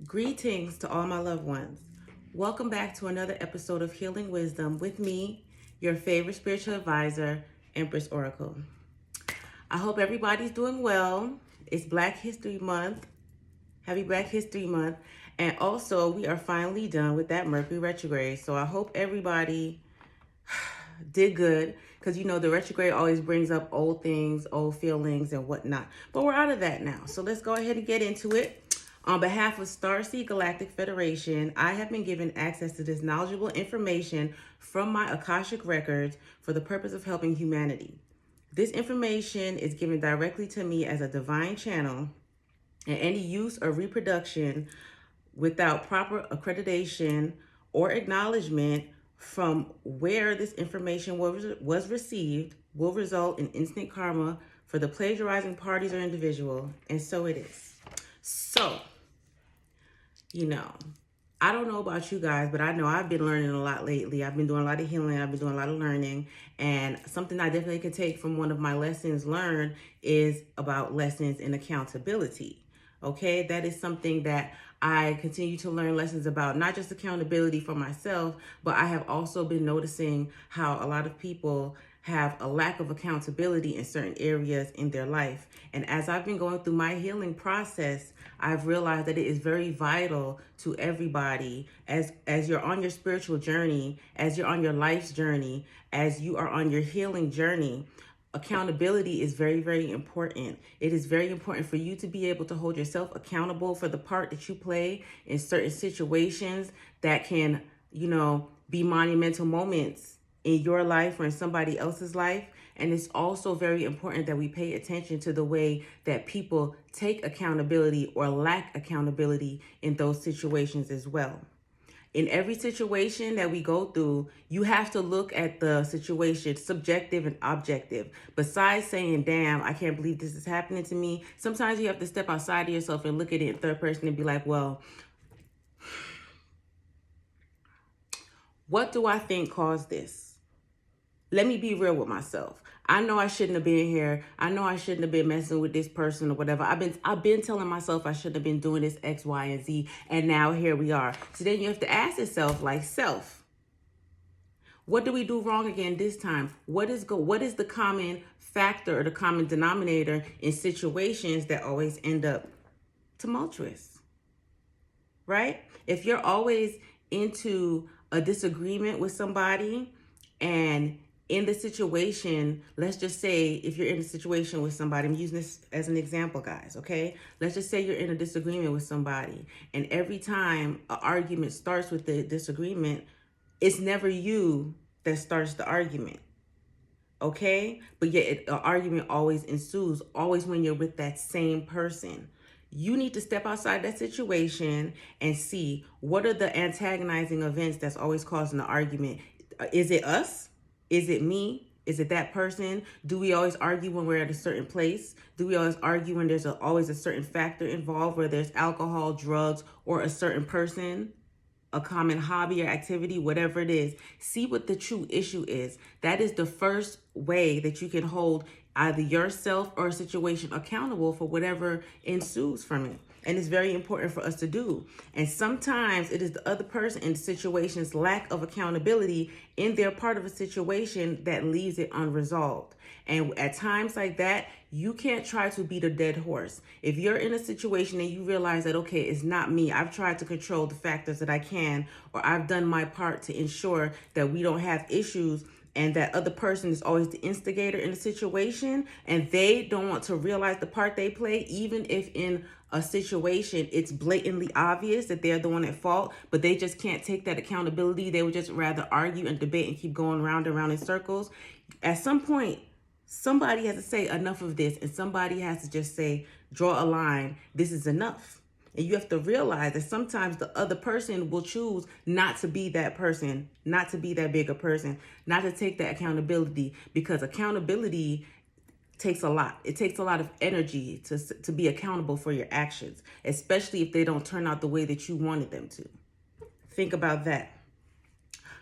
Greetings to all my loved ones. Welcome back to another episode of Healing Wisdom with me, your favorite spiritual advisor, Empress Oracle. I hope everybody's doing well. It's Black History Month. Happy Black History Month. And also, we are finally done with that Mercury retrograde. So I hope everybody did good because the retrograde always brings up old things, old feelings, and whatnot. But we're out of that now. So let's go ahead and get into it. On behalf of Starseed Galactic Federation, I have been given access to this knowledgeable information from my Akashic records for the purpose of helping humanity. This information is given directly to me as a divine channel, and any use or reproduction without proper accreditation or acknowledgement from where this information was received will result in instant karma for the plagiarizing parties or individual, and so it is. So, I don't know about you guys, but I know I've been learning a lot lately. I've been doing a lot of healing. I've been doing a lot of learning. And something I definitely can take from one of my lessons learned is about lessons in accountability. Okay, that is something that I continue to learn lessons about, not just accountability for myself, but I have also been noticing how a lot of people have a lack of accountability in certain areas in their life. And as I've been going through my healing process, I've realized that it is very vital to everybody as you're on your spiritual journey, as you're on your life's journey, as you are on your healing journey. Accountability is very, very important. It is very important for you to be able to hold yourself accountable for the part that you play in certain situations that can, be monumental moments in your life or in somebody else's life. And it's also very important that we pay attention to the way that people take accountability or lack accountability in those situations as well. In every situation that we go through, you have to look at the situation, subjective and objective. Besides saying, damn, I can't believe this is happening to me, sometimes you have to step outside of yourself and look at it in third person and be like, well, what do I think caused this? Let me be real with myself. I know I shouldn't have been here. I know I shouldn't have been messing with this person or whatever. I've been telling myself I shouldn't have been doing this X, Y, and Z, and now here we are. So then you have to ask yourself, like, self, what do we do wrong again this time? What is the common factor or the common denominator in situations that always end up tumultuous, right? If you're always into a disagreement with somebody, and in the situation, let's just say if you're in a situation with somebody, I'm using this as an example, guys, okay? Let's just say you're in a disagreement with somebody, and every time an argument starts with the disagreement, it's never you that starts the argument, okay? But yet an argument always ensues, always when you're with that same person. You need to step outside that situation and see what are the antagonizing events that's always causing the argument. Is it us? Is it me? Is it that person? Do we always argue when we're at a certain place? Do we always argue when there's always a certain factor involved, where there's alcohol, drugs, or a certain person, a common hobby or activity, whatever it is? See what the true issue is. That is the first way that you can hold either yourself or a situation accountable for whatever ensues from it. And it's very important for us to do. And sometimes it is the other person in the situation's lack of accountability in their part of a situation that leaves it unresolved. And at times like that, you can't try to beat a dead horse. If you're in a situation and you realize that, okay, it's not me, I've tried to control the factors that I can, or I've done my part to ensure that we don't have issues, and that other person is always the instigator in the situation, and they don't want to realize the part they play, even if in a situation it's blatantly obvious that they're the one at fault, but they just can't take that accountability. They would just rather argue and debate and keep going round and round in circles. At some point, somebody has to say enough of this, and somebody has to just say, draw a line, this is enough. And you have to realize that sometimes the other person will choose not to be that person, not to be that bigger person, not to take that accountability, because accountability takes a lot. It takes a lot of energy to be accountable for your actions, especially if they don't turn out the way that you wanted them to. Think about that.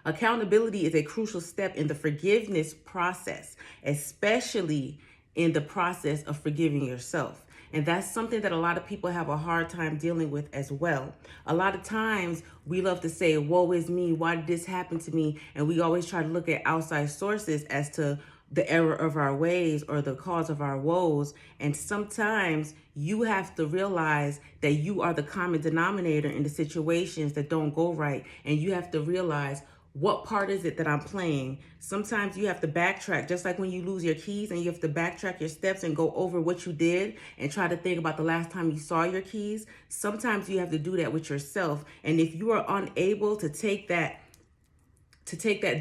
Accountability is a crucial step in the forgiveness process, especially in the process of forgiving yourself. And that's something that a lot of people have a hard time dealing with as well. A lot of times we love to say, woe is me, why did this happen to me? And we always try to look at outside sources as to the error of our ways or the cause of our woes. And sometimes you have to realize that you are the common denominator in the situations that don't go right. And you have to realize, what part is it that I'm playing? Sometimes you have to backtrack, just like when you lose your keys and you have to backtrack your steps and go over what you did and try to think about the last time you saw your keys. Sometimes you have to do that with yourself. And if you are unable to take that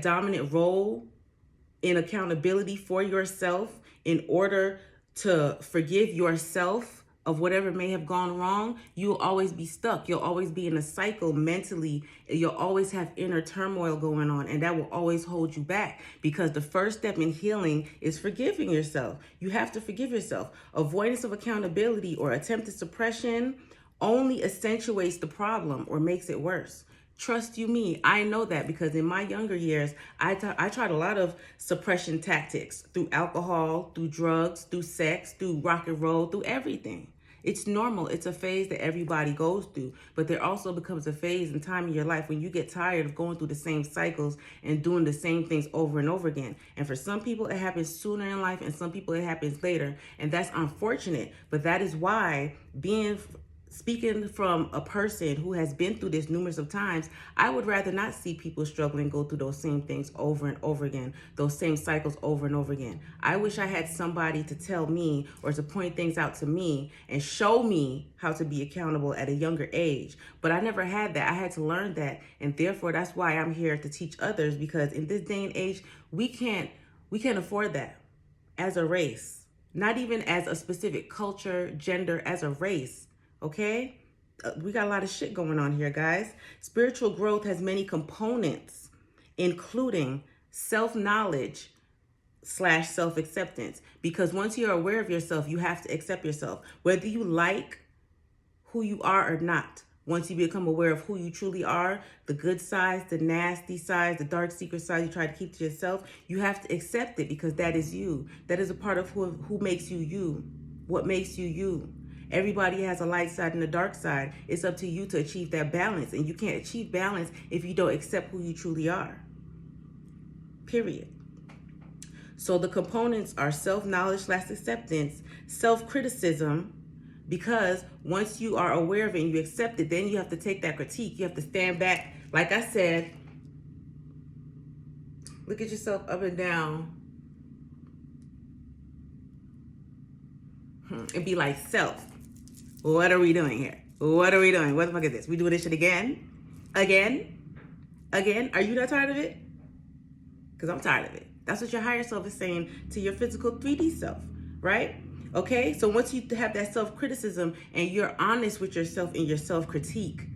dominant role in accountability for yourself in order to forgive yourself of whatever may have gone wrong, you'll always be stuck. You'll always be in a cycle mentally. You'll always have inner turmoil going on, and that will always hold you back, because the first step in healing is forgiving yourself. You have to forgive yourself. Avoidance of accountability or attempted suppression only accentuates the problem or makes it worse. Trust you me, I know that, because in my younger years, I tried a lot of suppression tactics through alcohol, through drugs, through sex, through rock and roll, through everything. It's normal. It's a phase that everybody goes through. But there also becomes a phase and time in your life when you get tired of going through the same cycles and doing the same things over and over again. And for some people, it happens sooner in life, and some people, it happens later. And that's unfortunate. But that is why, speaking from a person who has been through this numerous of times, I would rather not see people struggle and go through those same things over and over again, those same cycles over and over again. I wish I had somebody to tell me or to point things out to me and show me how to be accountable at a younger age. But I never had that. I had to learn that. And therefore, that's why I'm here to teach others, because in this day and age, we can't afford that as a race, not even as a specific culture, gender, as a race. Okay? We got a lot of shit going on here, guys. Spiritual growth has many components, including self-knowledge / self-acceptance. Because once you're aware of yourself, you have to accept yourself, whether you like who you are or not. Once you become aware of who you truly are, the good sides, the nasty sides, the dark secret sides you try to keep to yourself, you have to accept it, because that is you. That is a part of who makes you you. What makes you you. Everybody has a light side and a dark side. It's up to you to achieve that balance. And you can't achieve balance if you don't accept who you truly are. Period. So the components are self-knowledge / acceptance, self-criticism, because once you are aware of it and you accept it, then you have to take that critique. You have to stand back. Like I said, look at yourself up and down and be like, self, what are we doing here? What are we doing? What the fuck is this? We doing this shit again? Again? Are you not tired of it? Because I'm tired of it. That's what your higher self is saying to your physical 3D self, right? Okay, so once you have that self-criticism and you're honest with yourself in your self-critique,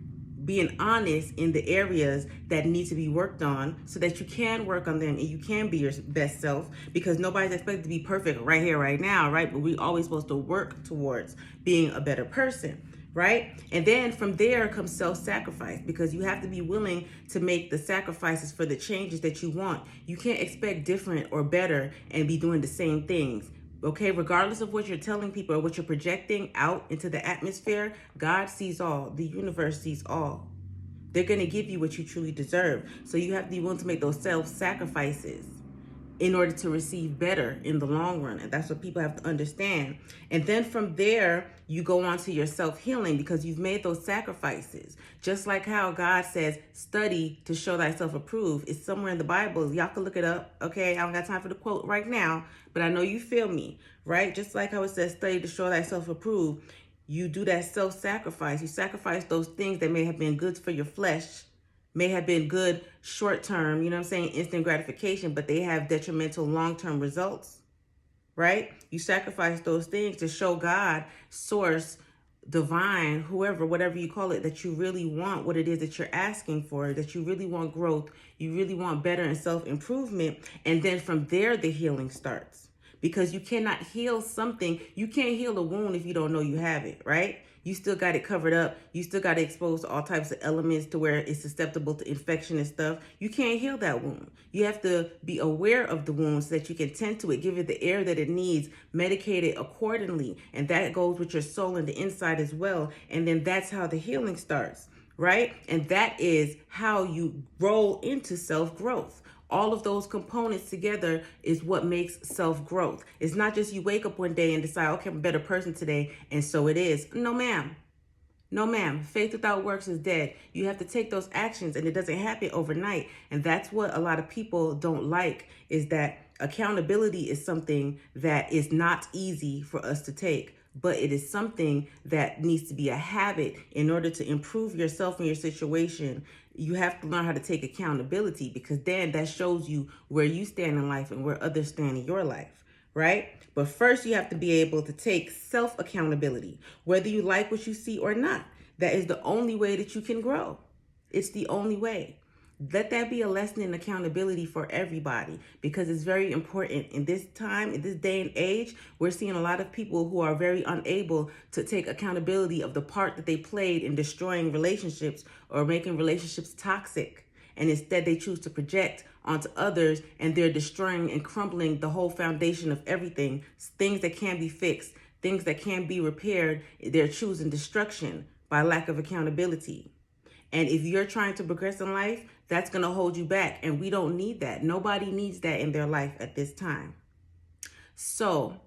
being honest in the areas that need to be worked on so that you can work on them and you can be your best self, because nobody's expected to be perfect right here, right now, right? But we're always supposed to work towards being a better person, right? And then from there comes self-sacrifice, because you have to be willing to make the sacrifices for the changes that you want. You can't expect different or better and be doing the same things. Okay, regardless of what you're telling people or what you're projecting out into the atmosphere, God sees all. The universe sees all. They're going to give you what you truly deserve. So you have to be willing to make those self-sacrifices in order to receive better in the long run. And that's what people have to understand. And then from there, you go on to your self-healing, because you've made those sacrifices. Just like how God says, study to show thyself approved. It's somewhere in the Bible. Y'all can look it up. Okay, I don't got time for the quote right now, but I know you feel me, right? Just like how it says, study to show thyself approved. You do that self-sacrifice. You sacrifice those things that may have been good for your flesh, may have been good short-term, you know what I'm saying, instant gratification, but they have detrimental long-term results, right? You sacrifice those things to show God, source, divine, whoever, whatever you call it, that you really want what it is that you're asking for, that you really want growth, you really want better and self-improvement. And then from there, the healing starts. because you cannot heal something. You can't heal a wound if you don't know you have it, right? You still got it covered up. You still got it exposed to all types of elements to where it's susceptible to infection and stuff. You can't heal that wound. You have to be aware of the wound so that you can tend to it, give it the air that it needs, medicate it accordingly. And that goes with your soul and the inside as well. And then that's how the healing starts, right? And that is how you roll into self-growth. All of those components together is what makes self-growth. It's not just you wake up one day and decide, okay, I'm a better person today, and so it is. No, ma'am. No, ma'am. Faith without works is dead. You have to take those actions, and it doesn't happen overnight. And that's what a lot of people don't like, is that accountability is something that is not easy for us to take, but it is something that needs to be a habit in order to improve yourself and your situation. You have to learn how to take accountability, because then that shows you where you stand in life and where others stand in your life, right? But first, you have to be able to take self-accountability, whether you like what you see or not. That is the only way that you can grow. It's the only way. Let that be a lesson in accountability for everybody, because it's very important in this time, in this day and age. We're seeing a lot of people who are very unable to take accountability of the part that they played in destroying relationships or making relationships toxic. And instead they choose to project onto others, and they're destroying and crumbling the whole foundation of everything. Things that can be fixed, things that can be repaired, they're choosing destruction by lack of accountability. And if you're trying to progress in life, that's going to hold you back. And we don't need that. Nobody needs that in their life at this time. So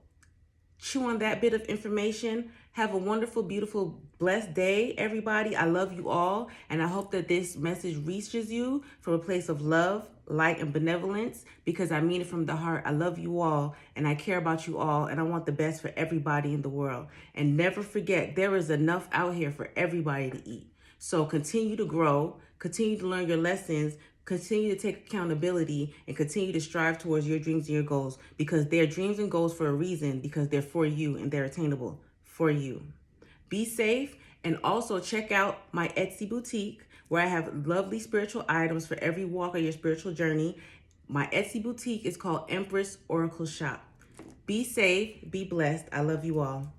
chew on that bit of information. Have a wonderful, beautiful, blessed day, everybody. I love you all. And I hope that this message reaches you from a place of love, light, and benevolence, because I mean it from the heart. I love you all, and I care about you all, and I want the best for everybody in the world. And never forget, there is enough out here for everybody to eat. So continue to grow, continue to learn your lessons, continue to take accountability, and continue to strive towards your dreams and your goals, because they're dreams and goals for a reason, because they're for you and they're attainable for you. Be safe, and also check out my Etsy boutique, where I have lovely spiritual items for every walk of your spiritual journey. My Etsy boutique is called Empress Oracle Shop. Be safe, be blessed. I love you all.